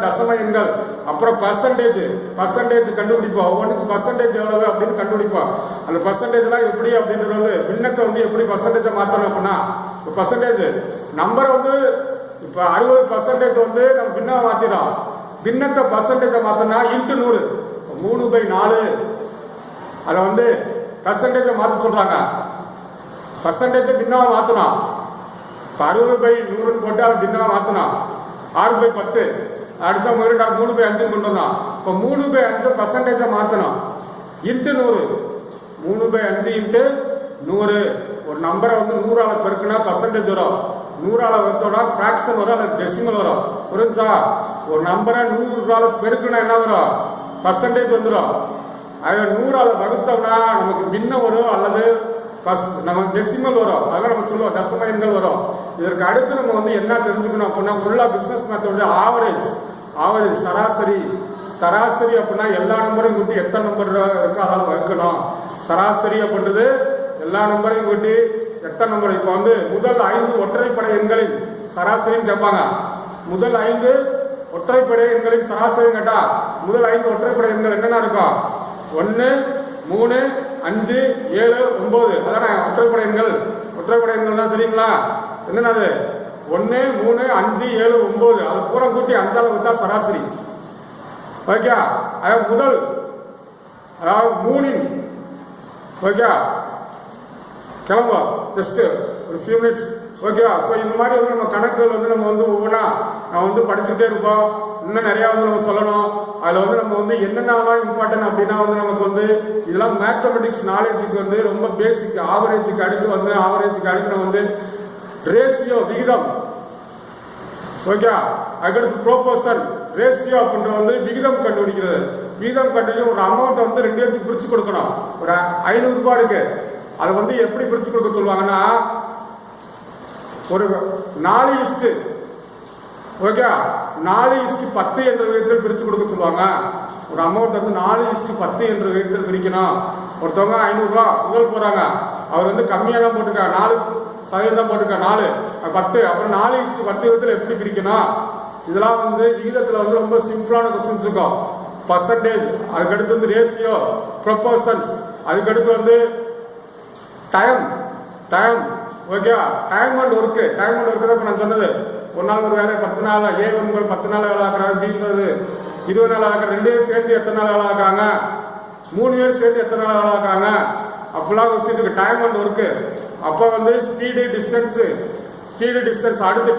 தசம எண்கள், அப்புறம் பர்சன்டேஜ் கண்டுபிடிப்போம். ஒவ்வொன்றுக்கு பர்சன்டேஜ் எவ்வளவு அப்படின்னு கண்டுபிடிப்போம். அந்த பர்சன்டேஜ்லாம் எப்படி அப்படின்றது வந்து பின்னத்தை வந்து எப்படி பர்சன்டேஜை மாற்றணும் அப்படின்னா, பர்சன்டேஜ் நம்பரை வந்து இப்ப 60% வந்து நம்ம பின்னா மாத்திரோம். பின்னத்தை பர்சன்டேஜை மாத்தினா இன்ட்டு 100, 3/4 அதை வந்து பர்சன்டேஜை மாற்ற சொல்றாங்க. பர்சன்டேஜை பின்னாவை மாத்தணும். 60/100 போட்டு அவன் பின்னாவை மாத்தணும். 6/10 அடிச்சா முதல்ல 3/5 கொண்டு வந்தான். இப்போ 3/5 பர்சன்டேஜை மாத்தணும். Into 100, 3/5 into 100. ஒரு நம்பரை வந்து 100ஆல பெருக்குனா பர்சன்டேஜ் வரும். 100ஆல வச்சோம்னா பிராக்ஷன் வரும், அல்லது டெசிமல் வரும். புரிஞ்சா? ஒரு நம்பரை 100ஆல பெருக்குனா என்ன வரும்? பர்சன்டேஜ் வந்துடும். அது 100ஆல வகுத்தோம்னா நமக்கு பின்னம் வரும், அல்லது நமக்கு டெசிமல் வரும். அதெல்லாம் நம்ம சொல்லுவோம் தசம எண்கள் வரும். இதற்கு அடுத்து நம்ம வந்து என்ன தெரிஞ்சுக்கணும் அப்படின்னா, ஃபுல்லா பிசினஸ் மெத்தட் ஆவரேஜ், சராசரி அப்படின்னா எல்லா நம்பரையும் கூட்டி எத்தனை நம்பர் இருக்கு அதால வகுக்கணும். சராசரி அப்படின்றது எல்லா நம்பரையும் கூட்டி எத்தனை நம்பர். இப்ப வந்து முதல் 5 ஒற்றைப்படை எண்களின் சராசரின்னு கேட்பாங்க. முதல் 5 ஒற்றைப்படை எண்களின் சராசரி கேட்டா முதல் 5 ஒற்றைப்படை எண்கள் என்னென்ன இருக்கும்? 1, 3, 5, 7, 9. அதான ஒற்றைப்படை எண்கள் தான் தெரியுங்களா? என்னது? 1, 3, 5, 7, 9. அது பூரா கூட்டி 5ஆல வந்தா சராசரி. ஓகே, அதாவது முதல், அதாவது 3 ஓகே கிளம்பா ஜஸ்ட் ஒரு ஃபியூ மினிட்ஸ். ஓகேவா? ஸோ இந்த மாதிரி வந்து நம்ம கணக்குகள் வந்து நம்ம வந்து ஒவ்வொன்றா நான் வந்து படிச்சுட்டே இருப்போம். இன்னும் நிறையா வந்து நம்ம சொல்லணும். அதில் வந்து நம்ம வந்து என்னென்னலாம் இம்பார்ட்டன்ட் அப்படின்னா வந்து நமக்கு வந்து இதெல்லாம் மேத்தமெட்டிக்ஸ் நாலேஜுக்கு வந்து ரொம்ப பேசிக். ஆவரேஜுக்கு அடுத்து நம்ம வந்து ரேஷியோ, விகிதம். ஓகே, அதுக்கடுத்து ப்ரோபோர்ஷன். ரேஷியோ அப்படின்ற வந்து விகிதம் கண்டுபிடிக்கிறது. ஒரு அமௌண்ட் வந்து 2 பேருக்கு பிரிச்சு கொடுக்கணும். ஒரு 500 ரூபாய் இருக்கு, அதை வந்து எப்படி பிரிச்சு கொடுக்க சொல்லுவாங்கன்னா, ஒரு 4:10 என்ற விகிதத்தில் பிரிச்சு கொடுக்க சொல்லுவாங்க. ஒரு அமௌண்ட் வந்து 4:10 என்ற விகிதத்தில் பிரிக்கணும். ஒருத்தவங்க 500 ரூபாய் முதல் போறாங்க, அவர் வந்து கம்மியா தான் போட்டுருக்காங்க, 4% தான் போட்டுருக்காங்க, 4, 10. அப்புறம் 4:10 விகிதத்தில் எப்படி பிரிக்கணும்? இதெல்லாம் வந்து விகிதத்துல வந்து ரொம்ப சிம்பிளான கொஸ்டின்ஸ் இருக்கும். பர்சன்டேஜ், அதுக்கடுத்து வந்து ரேஷியோ, ப்ரொபோர்ஷன்ஸ், அதுக்கடுத்து வந்து time. Okay, time and work தான் நான் சொன்னது. ஒரு நாள் ஒரு வேலை 10 நாள், ஏ வந்து 10 நாள் வேலை ஆக்குறாங்க, பி 20 நாள் ஆக்குறாங்க. 2 பேர் சேர்ந்து எத்தனை நாள் வேலை ஆக்குறாங்க? 3 பேர் சேர்ந்து எத்தனை நாள் வேலை ஆக்குறாங்க? அப்பெல்லாம் கொஸ்டின் டைம் அண்ட் ஒர்க். அப்போ வந்து ஸ்பீடு, டிஸ்டன்ஸ். அடுத்து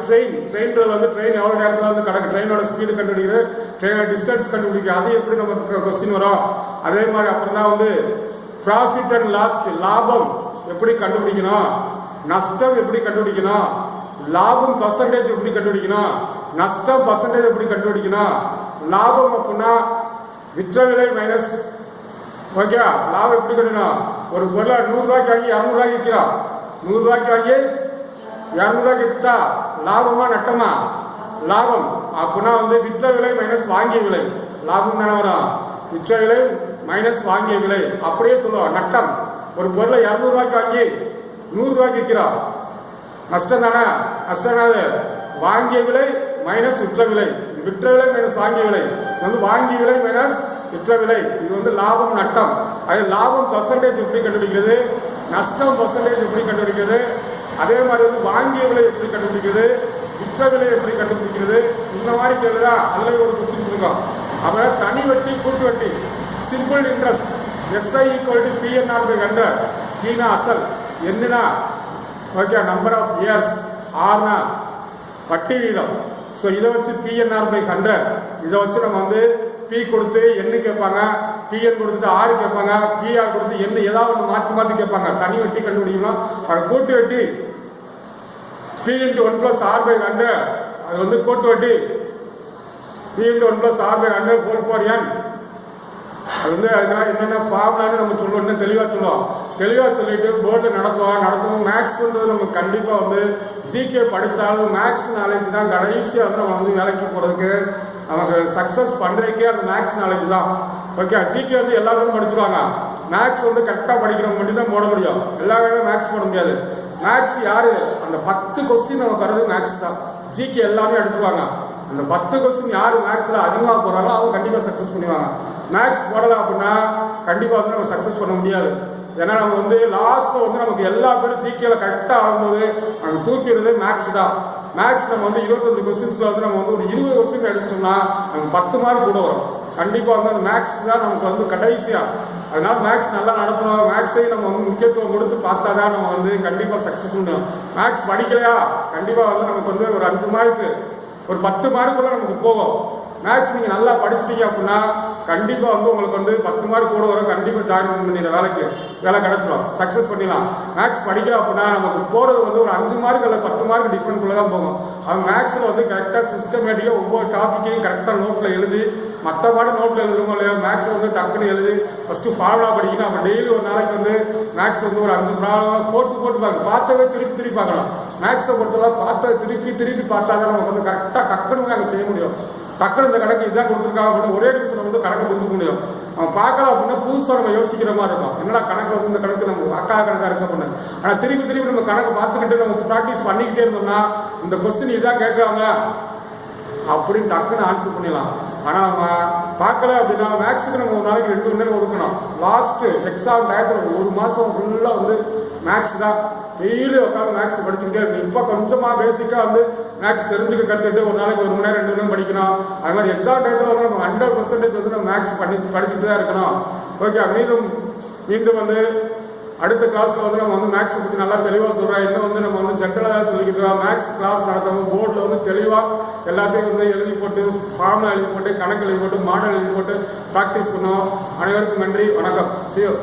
ட்ரெயின்றது வந்து ட்ரெயின் எவ்வளவு நேரத்தில் வந்து கிடக்கு, ட்ரெயினோட ஸ்பீடு கண்டுபிடிக்கிறது, ட்ரெயினோட டிஸ்டன்ஸ் கண்டுபிடிக்கிறது. அது எப்படி நமக்கு கொஸ்டின் வரும்? அதே மாதிரி அப்புறம் தான் வந்து ப்ராஃபிட் அண்ட் லாஸ், லாபம் எப்படி கண்டுபிடிக்கணும், நஷ்டம் எப்படி கண்டுபிடிக்கணும், லாபம் பர்சன்டேஜ் எப்படி கண்டுபிடிக்கணும், நஷ்டம் பர்சன்டேஜ் எப்படி கண்டுபிடிக்கணும். லாபம் அப்படின்னா விற்ற விலை மைனஸ். ஓகே, லாபம் எப்படி கண்டுபிடிக்கணும்? ஒரு பொருளை 100 ரூபாய்க்கு வாங்கி 200 ரூபாய்க்கு விற்கிறோம். 100 ரூபாய்க்கு வாங்கி 200 ரூபாய்க்கு விற்றா லாபமா நட்டமா? லாபம். அப்படின்னா வந்து விற்ற விலை மைனஸ் வாங்கிய விலை. லாபம் தானே வரும். விற்ற விலை மைனஸ் வாங்கிய விலை, அப்படியே சொல்லுவோம் நட்டம். ஒரு பொருளை 200 ரூபாய்க்கு வாங்கி 100 ரூபாய்க்கு விற்கிறோம், நஷ்டம் தானே? வாங்கிய விலை மைனஸ் விற்ற விலை. விற்ற விலை மைனஸ் வாங்கிய விலை வந்து வாங்கிய விலை மைனஸ் விற்ற விலை. இது வந்து லாபம் நட்டம். அது லாபம் பர்சன்டேஜ் எப்படி கண்டுபிடிக்கிறது, நஷ்டம் பர்சன்டேஜ் எப்படி கண்டுபிடிக்கிறது, அதே மாதிரி வந்து வாங்கிய விலை எப்படி கண்டுபிடிக்கிறது, விற்ற விலை எப்படி கண்டுபிடிக்கிறது. இந்த மாதிரி கேள்விதான் அதில் ஒரு கொஸ்டின்ஸ் இருக்கும். அப்புறம் தனி வட்டி, கூட்டு வட்டி, சிம்பிள் இன்ட்ரெஸ்ட், SI = PNR/100. P-னா அசல், N-னா ஓகே நம்பர் ஆஃப் இயர்ஸ், R-னா வட்டி வீதம். ஸோ இதை வச்சு PNR/100 இதை வச்சு நம்ம வந்து P கொடுத்து N கேட்பாங்க, PN கொடுத்து R கேட்பாங்க, PR கொடுத்து N, ஏதாவது ஒன்று மாற்றி கேட்பாங்க. தனி வட்டி கண்டுபிடிக்கணும். அது கூட்டு வட்டி P × 1 + R/100, அது வந்து கூட்டு வட்டி P × 1 + R/100 whole N. அது வந்து அதெல்லாம் என்னென்ன ஃபார்ம்லான்னு நம்ம சொல்லுவோம், தெளிவாக சொல்லிட்டு போர்டில் நடத்துவோம். மேக்ஸ் பண்ணுறது நம்ம கண்டிப்பாக வந்து ஜிகே படித்தாலும் மேக்ஸ் நாலேஜ் தான் கடைசியாக வந்து நம்ம வந்து வேலைக்கு போகிறதுக்கு நமக்கு சக்ஸஸ் பண்ணுறதுக்கே அந்த மேக்ஸ் நாலேஜ் தான். ஓகே, ஜிகே வந்து எல்லாருக்கும் படிச்சுருவாங்க. மேக்ஸ் வந்து கரெக்டாக படிக்கிறவங்க மட்டும் தான் போட முடியும். எல்லா வேலையும் மேக்ஸ் போட முடியாது. மேக்ஸ் யாரு? அந்த 10 கொஸ்டின் நமக்கு வர்றது மேக்ஸ் தான். ஜிகே எல்லாமே அடிச்சுவாங்க. அந்த 10 கொஸ்டின் யாரு மேக்ஸ்ல அதிகமாக போறாங்களோ அவங்க கண்டிப்பா சக்சஸ் பண்ணுவாங்க. மேக்ஸ் போடலாம் அப்படின்னா கண்டிப்பா வந்து நம்ம சக்சஸ் பண்ண முடியாது. ஏன்னா நம்ம வந்து லாஸ்ட்ல வந்து நமக்கு எல்லா பேரும் ஜிகேல கரெக்டா ஆகும்போது நம்ம தூக்கிடுறது மேக்ஸ் தான். மேக்ஸ் நம்ம வந்து 25 கொஸ்டின்ஸ்ல வந்து நம்ம வந்து ஒரு 20 கொஸ்டின் அடிச்சிட்டோம்னா நம்ம 10 மார்க் கூட வரும். கண்டிப்பா வந்து அந்த மேக்ஸ் தான் நமக்கு வந்து கடைசியா. அதனால மேக்ஸ் நல்லா நடத்தணும். மேக்ஸையும் நம்ம வந்து முக்கியத்துவம் கொடுத்து பார்த்தாதான் நம்ம வந்து கண்டிப்பா சக்சஸ் பண்ணுவோம். மேக்ஸ் படிக்கலையா கண்டிப்பா வந்து நமக்கு வந்து ஒரு 5 மார்க்கு ஒரு 10 மார்க்குள்ள நமக்கு போகும். மேக்ஸ் நீங்க நல்லா படிச்சிட்டீங்க அப்படின்னா கண்டிப்பா வந்து உங்களுக்கு வந்து 10 மார்க் கூட வரும். கண்டிப்பா ஜாயின் பண்ணிடுற வேலை கிடைச்சிடும், சக்சஸ் பண்ணிடலாம். மேக்ஸ் படிக்கல அப்படின்னா நமக்கு போறது வந்து ஒரு 5 மார்க் அல்ல 10 மார்க் டிஃபரெண்ட் தான் போகும். அது மேக்ஸ்ல வந்து கரெக்டா சிஸ்டமேட்டிக்கா ஒவ்வொரு டாபிக்கையும் கரெக்டா நோட்ல எழுதி, மற்ற பாட நோட்ல எழுதுமோ இல்லையா மேக்ஸ் வந்து டக்குன்னு எழுதி ஃபர்ஸ்ட் ஃபார்முலா படிக்கணும். அப்புறம் டெய்லி ஒரு நாளைக்கு வந்து மேக்ஸ் வந்து ஒரு 5 ப்ராப்ளம் போட்டு பார்க்கணும். பார்த்தவே திருப்பி பார்க்கலாம். மேக்ஸை பொறுத்தவரை பார்த்தா திருப்பி பார்த்தாதான் நமக்கு வந்து கரெக்டா டக்குன்னு அங்கே செய்ய முடியும். டக்குனு இந்த கணக்கு இதான் கொடுத்துருக்காங்க அப்படின்னு ஒரே நிமிஷம் வந்து கணக்கு புரிஞ்சுக்க முடியும். அவன் பார்க்கலாம் அப்படின்னா புதுசாக நம்ம யோசிக்கிற மாதிரி இருக்கும். என்னடா கணக்கு வந்து இந்த கணக்கு நம்ம அக்கா கணக்காக இருக்க பண்ண. ஆனால் திருப்பி நம்ம கணக்கு பார்த்துக்கிட்டு நம்ம ப்ராக்டிஸ் பண்ணிக்கிட்டே இருந்தோம்னா இந்த கொஸ்டின் இதான் கேட்குறாங்க அப்படின்னு டக்குன்னு ஆன்சர் பண்ணிடலாம். ஆனால் நம்ம பார்க்கல அப்படின்னா மேக்ஸுக்கு நம்ம ஒரு நாளைக்கு 2 மணி நேரம் ஒதுக்கணும். லாஸ்ட் எக்ஸாம் டயத்தில் 1 மாதம் ஃபுல்லாக வந்து மேக்ஸ் தான். டெய்லி உட்காந்து மேக்ஸ் படிச்சுக்கிட்டே இருக்கு. இப்போ கொஞ்சமா பேசிக்கா வந்து மேக்ஸ் தெரிஞ்சுக்க கற்றுட்டு ஒரு நாளைக்கு 1 மணி நேரம் 2 மணி நேரம் படிக்கணும். அது மாதிரி எக்ஸாம் டைத்துல வந்து நம்ம 100% வந்து நம்ம மேக்ஸ் படிச்சுட்டு தான் இருக்கணும். ஓகே, மீண்டும் வந்து அடுத்த கிளாஸ்ல வந்து நம்ம வந்து மேக்ஸ் பற்றி நல்லா தெளிவாக சொல்றோம். இன்னும் வந்து நம்ம வந்து ஜென்ரலாக சொல்லிக்கிறோம். மேக்ஸ் கிளாஸ் நடத்தவும் போர்டில் வந்து தெளிவாக எல்லாத்தையும் வந்து எழுதி போட்டு ஃபார்முலா எழுதி போட்டு கணக்கு எழுதி போட்டு மாடல் எழுதி போட்டு ப்ராக்டிஸ் பண்ணுவோம். அனைவருக்கும் நன்றி, வணக்கம். See you.